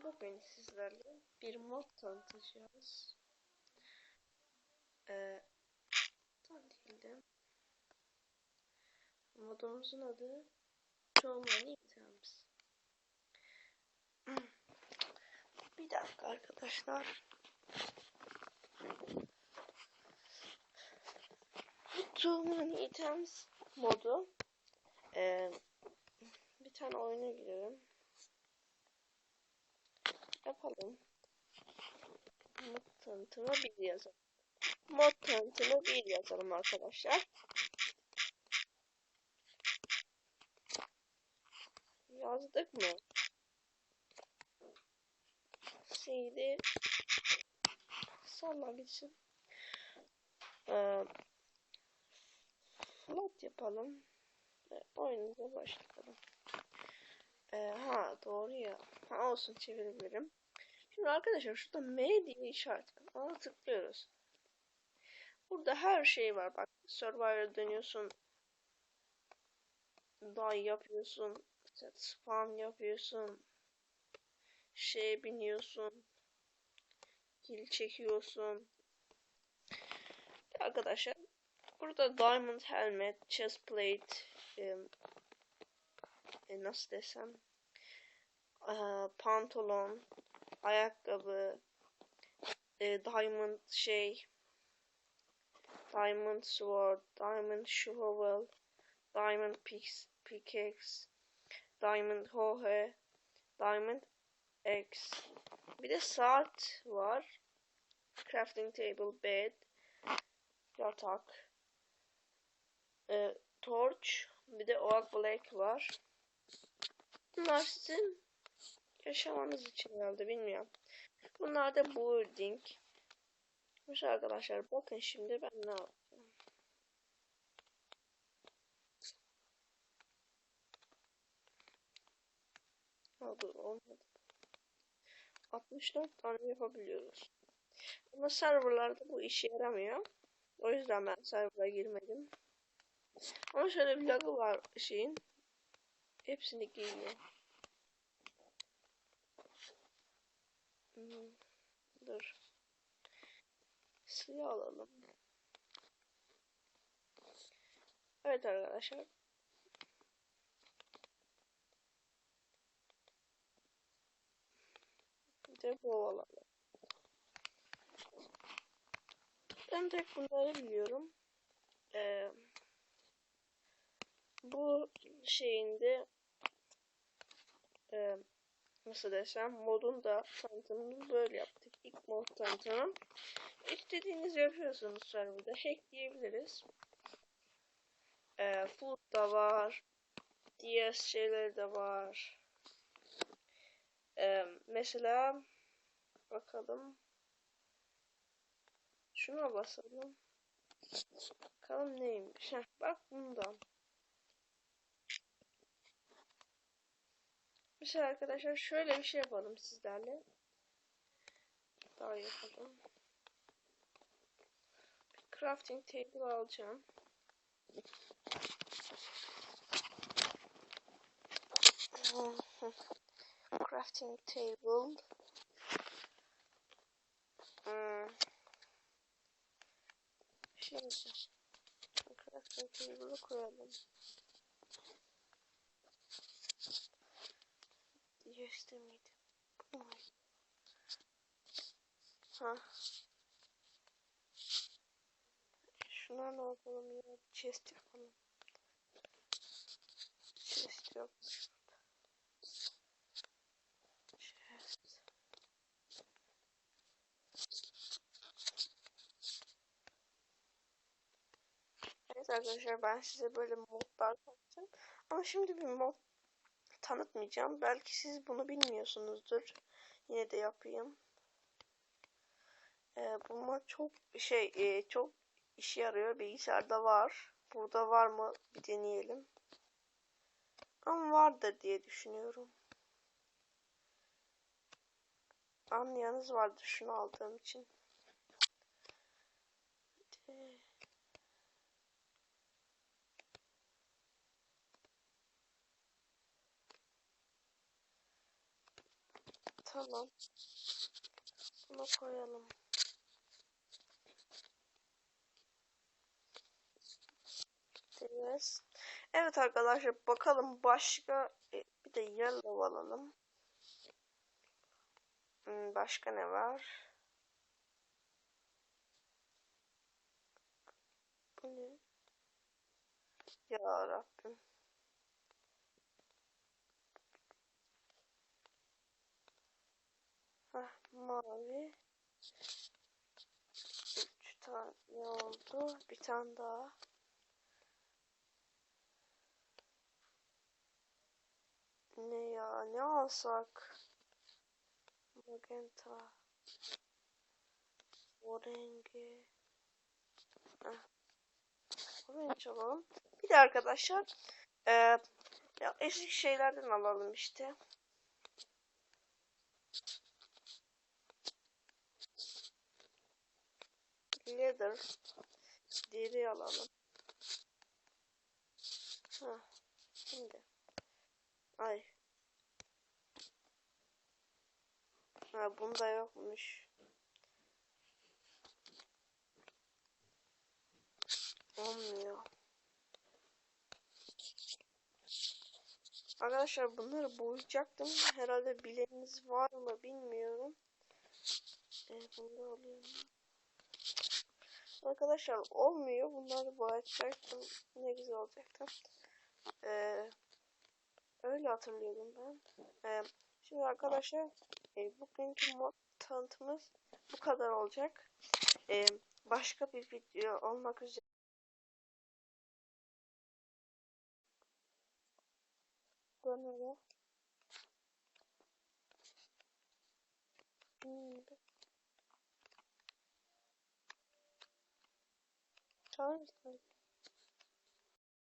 Bugün sizlerle bir mod tanıtacağız. Tam değil de modumuzun adı Too Many Items. Bir dakika arkadaşlar. Bu Too Many Items modu bir tane oyuna girelim. Yapalım. Mod tanıtımı 1 yazalım. Mod tanıtımı 1 yazalım arkadaşlar. Yazdık mı? CD salla gitsin. Float yapalım. Oyunumuza başlayalım. Doğru ya. Olsun, çevirebilirim. Şimdi arkadaşlar şurada M diye işaret var. Ona tıklıyoruz. Burada her şey var. Bak, Survivor'a dönüyorsun. Die yapıyorsun. Spam yapıyorsun. Şeye biniyorsun. Kill çekiyorsun. Arkadaşlar burada Diamond Helmet, Chestplate, nasıl desem, pantolon, ayakkabı, diamond diamond sword, diamond shovel, diamond pickaxe, diamond hohe, diamond axe. Bir de saat var. Crafting table, bed, yatak, torch, bir de oak black var. Bunlar sizin yaşamanız için herhalde, bilmiyorum. Bunlar da building. Arkadaşlar bakın şimdi ben ne yapacağım. Dur, olmadı. 64 tane yapabiliyoruz. Ama serverlarda bu işe yaramıyor. O yüzden ben server'a girmedim. Ama şöyle bir lagı var şeyin. Hepsini giyiyor. Dur. Siyah alalım. Evet arkadaşlar. Bir de bu alalım. Ben tek bunları biliyorum. Bu şeyinde nasıl desem, modun da tanıtımını böyle yaptık. İlk mod tanıtımı. İstediğiniz yapıyorsunuz serverda. Hack diyebiliriz. Food da var. Diğer şeyler de var. Mesela bakalım. Şuna basalım. Bakalım neymiş. Bak bundan. Mesela arkadaşlar şöyle bir şey yapalım sizlerle. Daha yapalım. Crafting table alacağım. Crafting table. Şimdi crafting table'ı koyalım. Üstte miydi? Şuna ne yapalım ya? Chest yapalım. Chest yok. Chest. Evet arkadaşlar, ben size böyle modlar tanıtacağım. Ama şimdi bir mod tanıtmayacağım. Belki siz bunu bilmiyorsunuzdur. Yine de yapayım. Bu mod çok çok işe yarıyor. Bilgisayarda var. Burada var mı? Bir deneyelim. Ama vardır diye düşünüyorum. Anlayanız vardır şunu aldığım için. Tamam. Bunu koyalım. Evet. Evet arkadaşlar bakalım başka bir de yellow alalım. Başka ne var? Bu ne? Ya Rabbim. Heh, mavi. 3 tane oldu. Bir tane daha. Ne ya? Ne alsak? Magenta. Orange. Heh, orange alalım. Bir de arkadaşlar ya eski şeylerden alalım işte. Leather. Deri alalım. Heh, şimdi. Ay. Ha, bunda yokmuş. Olmuyor. Arkadaşlar bunları boyayacaktım. Herhalde bileniniz var mı bilmiyorum. Bunda oluyor mu? Arkadaşlar olmuyor. Bunları boyayacaktım. Ne güzel olacaktı. Öyle hatırlıyorum ben. Şimdi arkadaşlar bugünkü mod tanıtımız bu kadar olacak. Başka bir video olmak üzere. Dönere. Çağır mısın?